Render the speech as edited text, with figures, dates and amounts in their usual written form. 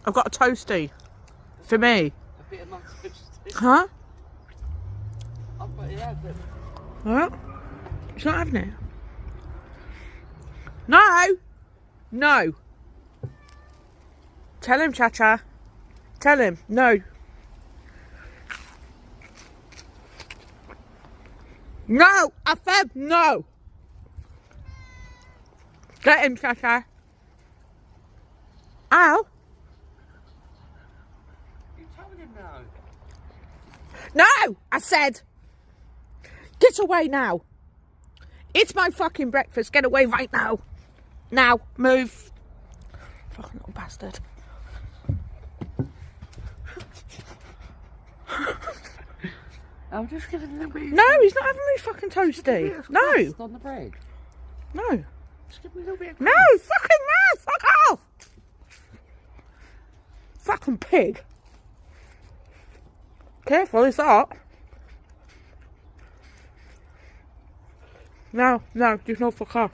I've got a toasty. For me. A bit of my toasty. Huh? I've got it out. What? She's not having it. No! No! Tell him, Cha-Cha. Tell him. No. No! I said no! Get him, Cha-Cha. Al? You told him no. No! I said. Get away now. It's my fucking breakfast. Get away right now. Now. Move. Fucking little bastard. I'm just getting a little bit. No, he's not having me fucking toasty. No. On the bread. No. Just give me a little bit of No, fucking no. Fuck off. Fucking pig. Careful, it's hot. No, no, just no fuck off.